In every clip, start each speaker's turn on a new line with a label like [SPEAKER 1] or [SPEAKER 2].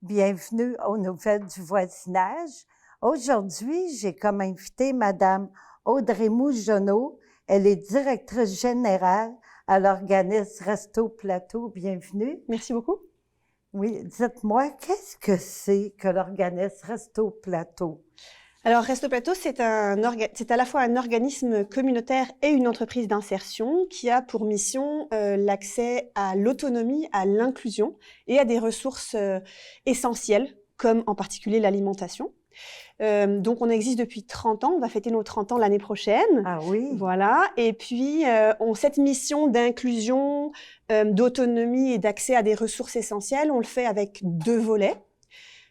[SPEAKER 1] Bienvenue aux Nouvelles du voisinage. Aujourd'hui, j'ai comme invitée Madame Audrey Mougenot. Elle est directrice générale à l'organisme Resto Plateau. Bienvenue.
[SPEAKER 2] Merci beaucoup.
[SPEAKER 1] Oui, dites-moi, qu'est-ce que c'est que l'organisme Resto Plateau?
[SPEAKER 2] Alors, Resto Plateau, c'est à la fois un organisme communautaire et une entreprise d'insertion qui a pour mission l'accès à l'autonomie, à l'inclusion et à des ressources essentielles, comme en particulier l'alimentation. Donc, on existe depuis 30 ans. On va fêter nos 30 ans l'année prochaine.
[SPEAKER 1] Ah oui?
[SPEAKER 2] Voilà. Et puis, cette mission d'inclusion, d'autonomie et d'accès à des ressources essentielles, on le fait avec 2 volets.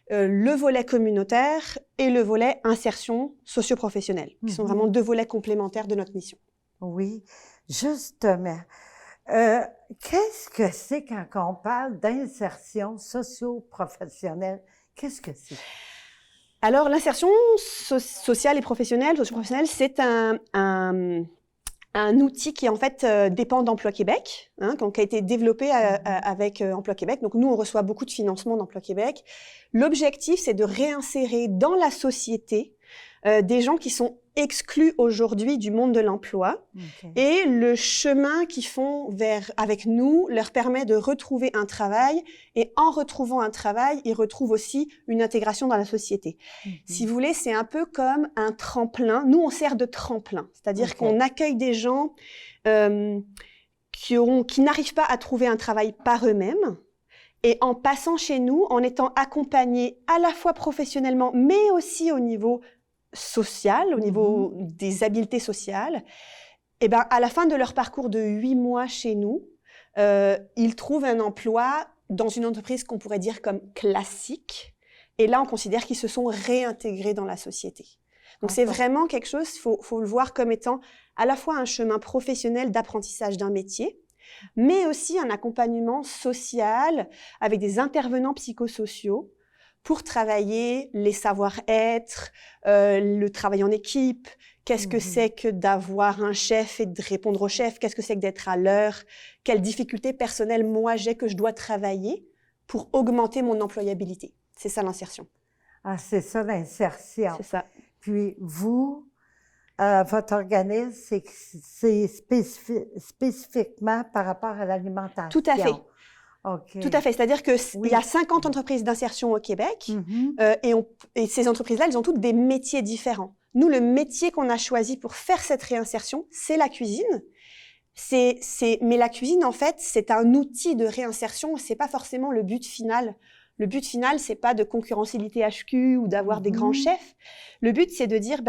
[SPEAKER 2] Le volet communautaire et le volet insertion socio-professionnelle, qui sont vraiment 2 volets complémentaires de notre mission.
[SPEAKER 1] Oui, justement. Qu'est-ce que c'est quand on parle d'insertion socio-professionnelle? Qu'est-ce que c'est?
[SPEAKER 2] Alors, l'insertion sociale et professionnelle, socio-professionnelle, c'est un outil qui, en fait, dépend d'Emploi Québec, qui a été développé avec Emploi Québec. Donc, nous, on reçoit beaucoup de financement d'Emploi Québec. L'objectif, c'est de réinsérer dans la société des gens qui sont exclus aujourd'hui du monde de l'emploi. Okay. Et le chemin qu'ils font avec nous leur permet de retrouver un travail. Et en retrouvant un travail, ils retrouvent aussi une intégration dans la société. Si vous voulez, c'est un peu comme un tremplin. Nous, on sert de tremplin. C'est-à-dire qu'on accueille des gens qui n'arrivent pas à trouver un travail par eux-mêmes. Et en passant chez nous, en étant accompagnés à la fois professionnellement, mais aussi au niveau social, au niveau des habiletés sociales, et ben, à la fin de leur parcours de 8 mois chez nous, ils trouvent un emploi dans une entreprise qu'on pourrait dire comme classique. Et là, on considère qu'ils se sont réintégrés dans la société. Donc, c'est vraiment quelque chose, faut le voir comme étant à la fois un chemin professionnel d'apprentissage d'un métier, mais aussi un accompagnement social avec des intervenants psychosociaux pour travailler les savoir-être, le travail en équipe, qu'est-ce que c'est que d'avoir un chef et de répondre au chef, qu'est-ce que c'est que d'être à l'heure, quelles difficultés personnelles moi j'ai que je dois travailler pour augmenter mon employabilité. C'est ça l'insertion.
[SPEAKER 1] Ah, c'est ça l'insertion.
[SPEAKER 2] C'est ça.
[SPEAKER 1] Puis vous, votre organisme, c'est spécifiquement par rapport à l'alimentation.
[SPEAKER 2] Tout à fait.
[SPEAKER 1] Okay.
[SPEAKER 2] Tout à fait. C'est-à-dire qu'il y a 50 entreprises d'insertion au Québec et ces entreprises-là, elles ont toutes des métiers différents. Nous, le métier qu'on a choisi pour faire cette réinsertion, c'est la cuisine. Mais la cuisine, en fait, c'est un outil de réinsertion. C'est pas forcément le but final. Le but final, c'est pas de concurrencer l'ITHQ ou d'avoir des grands chefs. Le but, c'est de dire,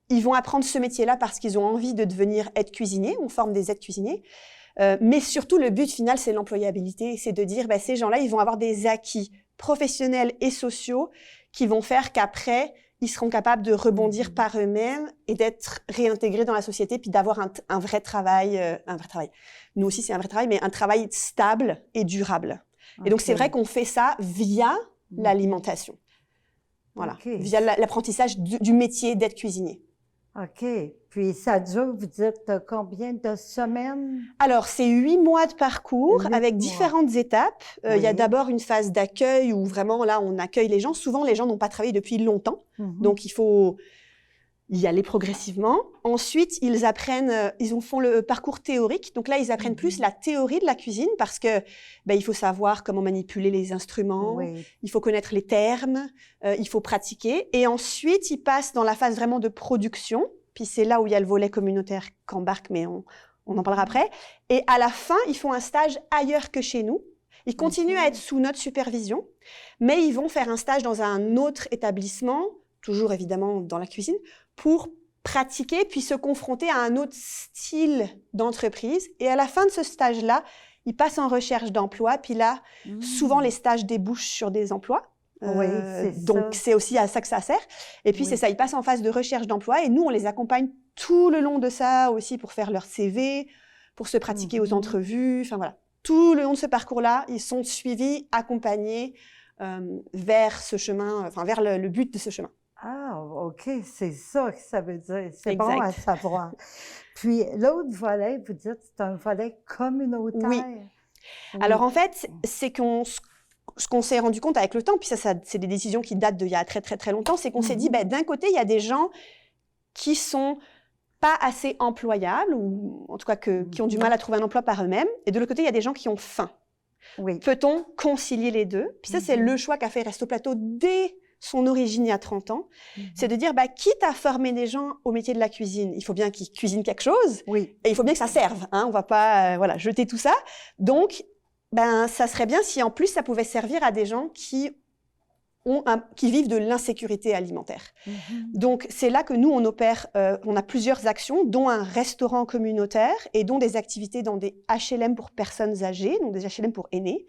[SPEAKER 2] ils vont apprendre ce métier-là parce qu'ils ont envie de devenir aide-cuisinier. On forme des aides-cuisiniers. Mais surtout, le but final, c'est l'employabilité. C'est de dire, ces gens-là, ils vont avoir des acquis professionnels et sociaux qui vont faire qu'après, ils seront capables de rebondir par eux-mêmes et d'être réintégrés dans la société, puis d'avoir un vrai travail. Nous aussi, c'est un vrai travail, mais un travail stable et durable. Okay. Et donc, c'est vrai qu'on fait ça via l'alimentation. Voilà, via l'apprentissage du métier d'être cuisinier.
[SPEAKER 1] OK. Puis ça dure, vous dites, combien de semaines?
[SPEAKER 2] Alors, c'est 8 mois de parcours avec différentes étapes. Il y a d'abord une phase d'accueil où vraiment, là, on accueille les gens. Souvent, les gens n'ont pas travaillé depuis longtemps. Donc, il faut y aller progressivement. Ensuite, ils font le parcours théorique. Donc là, ils apprennent plus la théorie de la cuisine parce que il faut savoir comment manipuler les instruments, il faut connaître les termes, il faut pratiquer. Et ensuite, ils passent dans la phase vraiment de production. Puis c'est là où il y a le volet communautaire qu'embarque, mais on en parlera après. Et à la fin, ils font un stage ailleurs que chez nous. Ils continuent à être sous notre supervision, mais ils vont faire un stage dans un autre établissement, toujours évidemment dans la cuisine, pour pratiquer puis se confronter à un autre style d'entreprise. Et à la fin de ce stage-là, ils passent en recherche d'emploi. Puis là, souvent, les stages débouchent sur des emplois. Donc, c'est aussi à ça que ça sert. Et puis, c'est ça, ils passent en phase de recherche d'emploi. Et nous, on les accompagne tout le long de ça aussi pour faire leur CV, pour se pratiquer aux entrevues. Enfin, voilà. Tout le long de ce parcours-là, ils sont suivis, accompagnés vers ce chemin, vers le but de ce chemin.
[SPEAKER 1] Ah, OK, c'est ça que ça veut dire. C'est bon à savoir. Puis, l'autre volet, vous dites, c'est un volet communautaire.
[SPEAKER 2] Oui. Alors, en fait, c'est qu'on ce qu'on s'est rendu compte avec le temps, puis ça c'est des décisions qui datent d'il y a très, très, très longtemps, c'est qu'on s'est dit, d'un côté, il y a des gens qui sont pas assez employables, ou en tout cas qui ont du mal à trouver un emploi par eux-mêmes, et de l'autre côté, il y a des gens qui ont faim.
[SPEAKER 1] Oui.
[SPEAKER 2] Peut-on concilier les deux? Puis ça, c'est le choix qu'a fait Resto Plateau dès son origine il y a 30 ans. C'est de dire, quitte à former des gens au métier de la cuisine, il faut bien qu'ils cuisinent quelque chose, et il faut bien que ça serve. Hein, on va pas jeter tout ça. Donc, ça serait bien si en plus, ça pouvait servir à des gens qui vivent de l'insécurité alimentaire. Donc, c'est là que nous, on opère, on a plusieurs actions, dont un restaurant communautaire et dont des activités dans des HLM pour personnes âgées, donc des HLM pour aînés.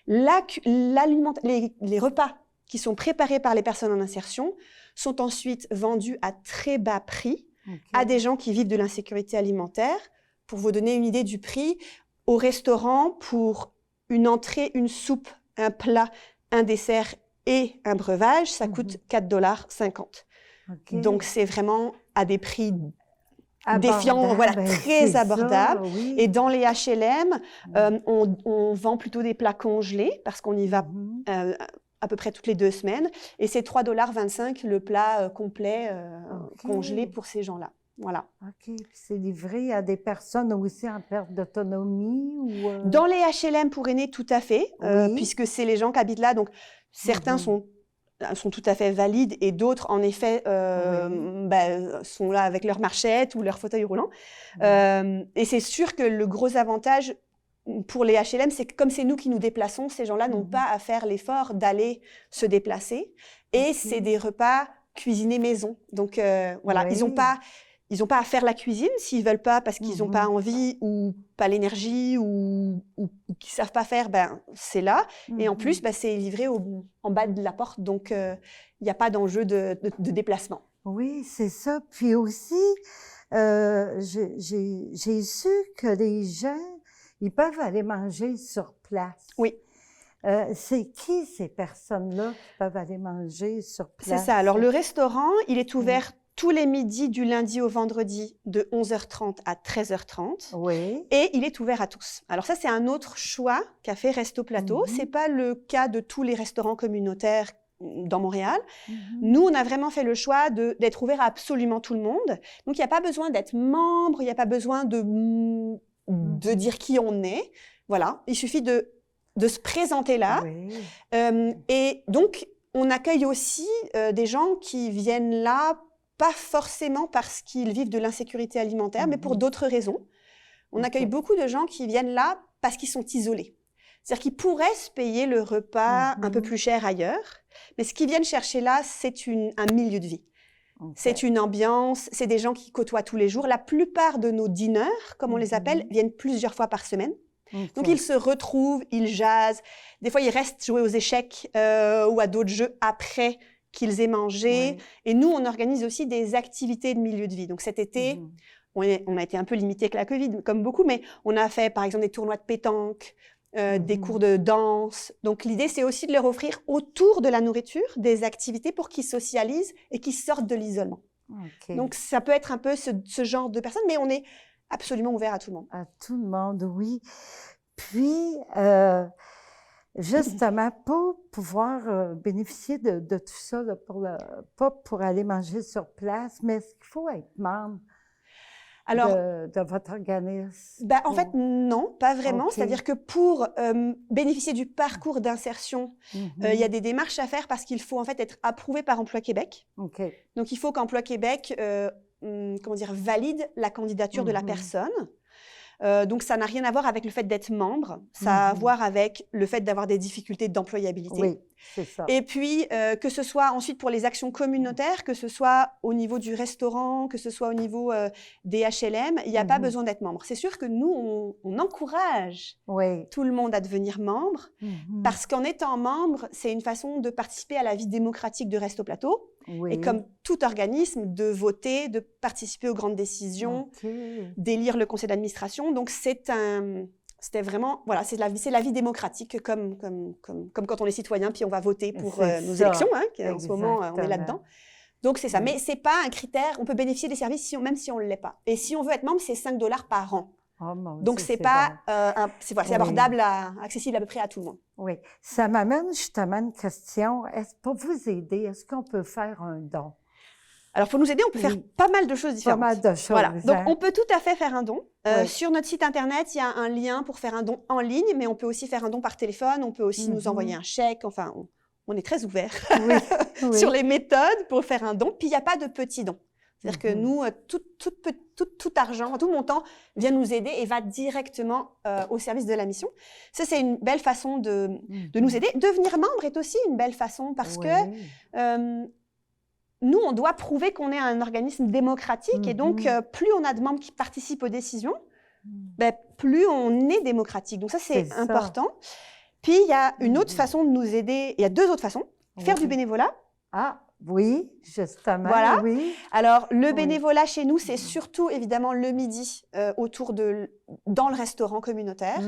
[SPEAKER 2] Les repas qui sont préparés par les personnes en insertion sont ensuite vendus à très bas prix à des gens qui vivent de l'insécurité alimentaire. Pour vous donner une idée du prix, au restaurant, pour une entrée, une soupe, un plat, un dessert et un breuvage, ça coûte 4,50 $. Donc, c'est vraiment à des prix défiants, très abordables. Oui. Et dans les HLM, on vend plutôt des plats congelés parce qu'on y va à peu près toutes les 2 semaines. Et c'est 3,25 $ le plat complet congelé pour ces gens-là. Voilà.
[SPEAKER 1] OK. C'est livré à des personnes aussi en perte d'autonomie ou
[SPEAKER 2] Dans les HLM pour aînés, tout à fait, puisque c'est les gens qui habitent là. Donc, certains sont tout à fait valides et d'autres, en effet, sont là avec leur marchette ou leur fauteuil roulant. Et c'est sûr que le gros avantage pour les HLM, c'est que comme c'est nous qui nous déplaçons, ces gens-là n'ont pas à faire l'effort d'aller se déplacer. Et c'est des repas cuisinés maison. Donc, ils n'ont pas à faire la cuisine s'ils ne veulent pas parce qu'ils n'ont pas envie ou pas l'énergie ou qu'ils ne savent pas faire, c'est là. Et en plus, c'est livré en bas de la porte, donc il n'y a pas d'enjeu de déplacement.
[SPEAKER 1] Oui, c'est ça. Puis aussi, j'ai su que les gens, ils peuvent aller manger sur place.
[SPEAKER 2] Oui.
[SPEAKER 1] C'est qui ces personnes-là qui peuvent aller manger sur place?
[SPEAKER 2] C'est ça. Alors, le restaurant, il est ouvert tous les midis du lundi au vendredi de 11h30 à 13h30.
[SPEAKER 1] Oui.
[SPEAKER 2] Et il est ouvert à tous. Alors ça, c'est un autre choix qu'a fait Resto Plateau. C'est pas le cas de tous les restaurants communautaires dans Montréal. Nous, on a vraiment fait le choix d'être ouvert à absolument tout le monde. Donc, il n'y a pas besoin d'être membre, il n'y a pas besoin de dire qui on est. Voilà, il suffit de se présenter là.
[SPEAKER 1] Oui.
[SPEAKER 2] Et donc, on accueille aussi des gens qui viennent là pas forcément parce qu'ils vivent de l'insécurité alimentaire, mais pour d'autres raisons. On accueille beaucoup de gens qui viennent là parce qu'ils sont isolés. C'est-à-dire qu'ils pourraient se payer le repas un peu plus cher ailleurs, mais ce qu'ils viennent chercher là, c'est un milieu de vie. C'est une ambiance, c'est des gens qui côtoient tous les jours. La plupart de nos dîners, comme on les appelle, viennent plusieurs fois par semaine. Donc, ils se retrouvent, ils jasent. Des fois, ils restent jouer aux échecs ou à d'autres jeux après qu'ils aient mangé. Et nous, on organise aussi des activités de milieu de vie. Donc, cet été, on a été un peu limité avec la Covid, comme beaucoup, mais on a fait, par exemple, des tournois de pétanque, des cours de danse. Donc, l'idée, c'est aussi de leur offrir, autour de la nourriture, des activités pour qu'ils socialisent et qu'ils sortent de l'isolement. Donc, ça peut être un peu ce genre de personnes, mais on est absolument ouvert à tout le monde.
[SPEAKER 1] À tout le monde, oui. Puis, justement, pour pouvoir bénéficier de tout ça, là, pas pour aller manger sur place, mais est-ce qu'il faut être membre de votre organisme?
[SPEAKER 2] En fait, non, pas vraiment. C'est-à-dire que pour bénéficier du parcours d'insertion, il y a des démarches à faire parce qu'il faut en fait être approuvé par Emploi Québec. Donc, il faut qu'Emploi Québec valide la candidature de la personne. Donc, ça n'a rien à voir avec le fait d'être membre, ça a à voir avec le fait d'avoir des difficultés d'employabilité.
[SPEAKER 1] Oui, c'est ça.
[SPEAKER 2] Et puis, que ce soit ensuite pour les actions communautaires, que ce soit au niveau du restaurant, que ce soit au niveau des HLM, il n'y a pas besoin d'être membre. C'est sûr que nous, on encourage tout le monde à devenir membre, parce qu'en étant membre, c'est une façon de participer à la vie démocratique de Resto Plateau. Et comme tout organisme, de voter, de participer aux grandes décisions, d'élire le conseil d'administration. Donc, c'était vraiment, voilà, c'est la vie démocratique, comme quand on est citoyen, puis on va voter pour nos élections, hein, en ce moment, on est là-dedans. Donc, c'est ça. Mais ce n'est pas un critère, on peut bénéficier des services même si on ne l'est pas. Et si on veut être membre, c'est 5 $ par an.
[SPEAKER 1] Oh, mon
[SPEAKER 2] Donc,
[SPEAKER 1] Dieu,
[SPEAKER 2] c'est
[SPEAKER 1] bon.
[SPEAKER 2] pas, c'est
[SPEAKER 1] Oui.
[SPEAKER 2] abordable, accessible à peu près à tout le monde.
[SPEAKER 1] Oui. Ça m'amène justement une question. Pour vous aider, est-ce qu'on peut faire un don?
[SPEAKER 2] Alors, pour nous aider, on peut faire pas mal de choses différentes.
[SPEAKER 1] Pas mal de choses,
[SPEAKER 2] voilà. Donc,
[SPEAKER 1] hein?
[SPEAKER 2] on peut tout à fait faire un don.
[SPEAKER 1] Oui.
[SPEAKER 2] Sur notre site Internet, il y a un lien pour faire un don en ligne, mais on peut aussi faire un don par téléphone. On peut aussi nous envoyer un chèque. Enfin, on est très ouvert
[SPEAKER 1] Oui. Oui.
[SPEAKER 2] sur les méthodes pour faire un don. Puis, il n'y a pas de petits dons. C'est-à-dire que nous, tout argent, tout montant vient nous aider et va directement au service de la mission. Ça, c'est une belle façon de nous aider. Devenir membre est aussi une belle façon parce que nous, on doit prouver qu'on est un organisme démocratique et donc plus on a de membres qui participent aux décisions, ben, plus on est démocratique. Donc ça, c'est important. Puis, il y a une autre façon de nous aider. Il y a deux autres façons. Faire du bénévolat.
[SPEAKER 1] Ah, oui, justement,
[SPEAKER 2] voilà.
[SPEAKER 1] Oui.
[SPEAKER 2] Alors, le bénévolat chez nous, c'est surtout, évidemment, le midi, dans le restaurant communautaire.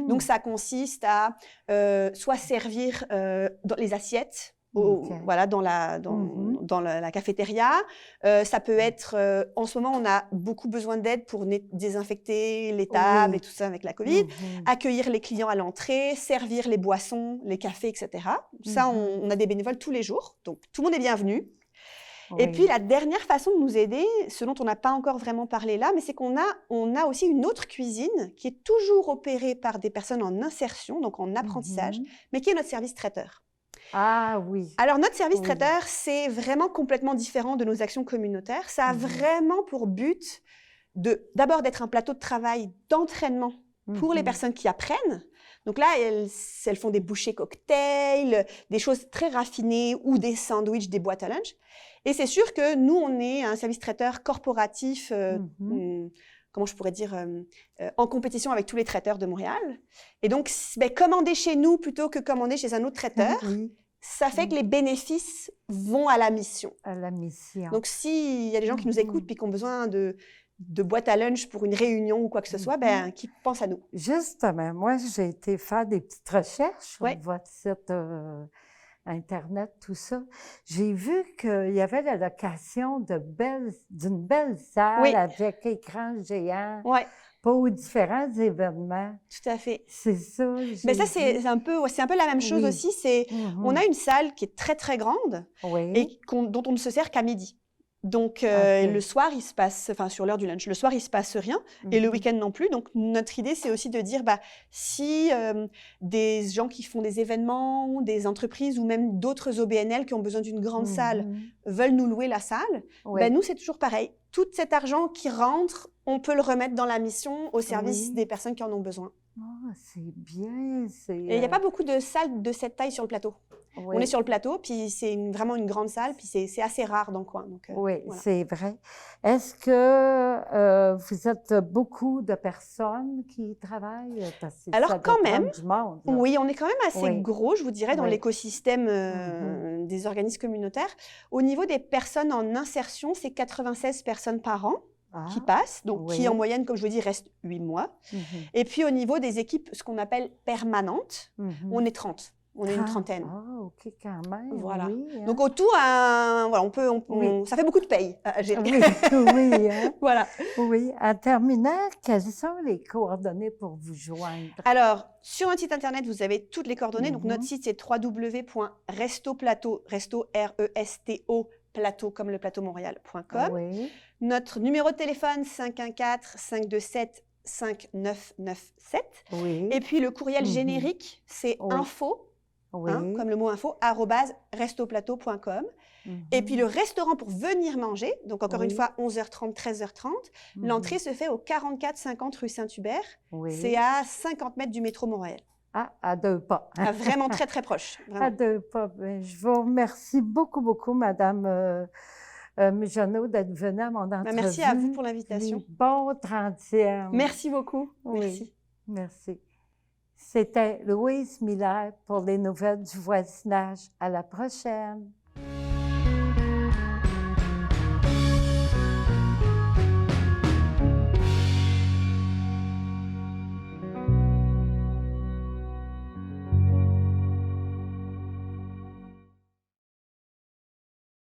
[SPEAKER 2] Donc, ça consiste à soit servir dans les assiettes, voilà, dans la cafétéria. Ça peut être, en ce moment, on a beaucoup besoin d'aide pour désinfecter les tables et tout ça avec la Covid, accueillir les clients à l'entrée, servir les boissons, les cafés, etc. Ça, on a des bénévoles tous les jours, donc tout le monde est bienvenu. Et puis, la dernière façon de nous aider, ce dont on n'a pas encore vraiment parlé là, mais c'est qu'on a aussi une autre cuisine qui est toujours opérée par des personnes en insertion, donc en apprentissage, mais qui est notre service traiteur.
[SPEAKER 1] Ah oui.
[SPEAKER 2] Alors, notre service traiteur, c'est vraiment complètement différent de nos actions communautaires. Ça a vraiment pour but d'abord d'être un plateau de travail, d'entraînement pour les personnes qui apprennent. Donc là, elles font des bouchées cocktails, des choses très raffinées ou des sandwichs, des boîtes à lunch. Et c'est sûr que nous, on est un service traiteur corporatif, comment je pourrais dire, en compétition avec tous les traiteurs de Montréal. Et donc, commander chez nous plutôt que commander chez un autre traiteur, ça fait que les bénéfices vont à la mission.
[SPEAKER 1] À la mission.
[SPEAKER 2] Donc, s'il y a des gens qui nous écoutent et qui ont besoin de boîte à lunch pour une réunion ou quoi que ce soit, qui pensent à nous.
[SPEAKER 1] Justement, moi, j'ai été faire des petites recherches sur votre site Internet, tout ça. J'ai vu qu'il y avait la location d'une belle salle avec écran géant pour différents événements.
[SPEAKER 2] Tout à fait.
[SPEAKER 1] C'est ça.
[SPEAKER 2] Mais ça, c'est un peu la même chose aussi. On a une salle qui est très, très grande et dont on ne se sert qu'à midi. Donc, le soir, il se passe, enfin, sur l'heure du lunch, le soir, il ne se passe rien et le week-end non plus. Donc, notre idée, c'est aussi de dire, si des gens qui font des événements, des entreprises ou même d'autres OBNL qui ont besoin d'une grande salle veulent nous louer la salle, nous, c'est toujours pareil. Tout cet argent qui rentre, on peut le remettre dans la mission au service des personnes qui en ont besoin.
[SPEAKER 1] Ah, c'est bien.
[SPEAKER 2] Et il n'y a pas beaucoup de salles de cette taille sur le plateau. On est sur le plateau, puis c'est vraiment une grande salle, puis c'est assez rare dans le coin. Donc,
[SPEAKER 1] voilà. C'est vrai. Est-ce que vous êtes beaucoup de personnes qui travaillent?
[SPEAKER 2] Alors, quand même,
[SPEAKER 1] du monde,
[SPEAKER 2] oui, on est quand même assez gros, je vous dirais, dans l'écosystème des organismes communautaires. Au niveau des personnes en insertion, c'est 96 personnes par an qui passent, donc qui en moyenne, comme je vous dis, restent 8 mois. Et puis au niveau des équipes, ce qu'on appelle permanentes, on est 30. On est une trentaine.
[SPEAKER 1] Ah, OK, quand même.
[SPEAKER 2] Voilà.
[SPEAKER 1] Oui, hein.
[SPEAKER 2] Donc autour, ça fait beaucoup de paye à gérer.
[SPEAKER 1] Oui, hein?
[SPEAKER 2] Voilà.
[SPEAKER 1] Oui. En terminant, quelles sont les coordonnées pour vous joindre?
[SPEAKER 2] Alors, sur notre site Internet, vous avez toutes les coordonnées. Donc, notre site, c'est www.restoplateau, resto, R-E-S-T-O, plateau comme le plateau Montréal.com.
[SPEAKER 1] Oui.
[SPEAKER 2] Notre numéro de téléphone, 514-527-5997.
[SPEAKER 1] Oui.
[SPEAKER 2] Et puis, le courriel générique, c'est info, comme le mot info, @restoplateau.com. Et puis, le restaurant pour venir manger, donc encore une fois, 11h30, 13h30. L'entrée se fait au 44-50 rue Saint-Hubert. C'est à 50 mètres du métro Montréal.
[SPEAKER 1] Ah, à 2 pas.
[SPEAKER 2] Vraiment très, très proche. Vraiment.
[SPEAKER 1] À 2 pas. Je vous remercie beaucoup, beaucoup, Madame Mignonneau, d'être venue à mon entrevue.
[SPEAKER 2] Merci à vous pour l'invitation.
[SPEAKER 1] Bon 30e.
[SPEAKER 2] Merci beaucoup.
[SPEAKER 1] Oui, merci. C'était Louise Miller pour les nouvelles du voisinage. À la prochaine.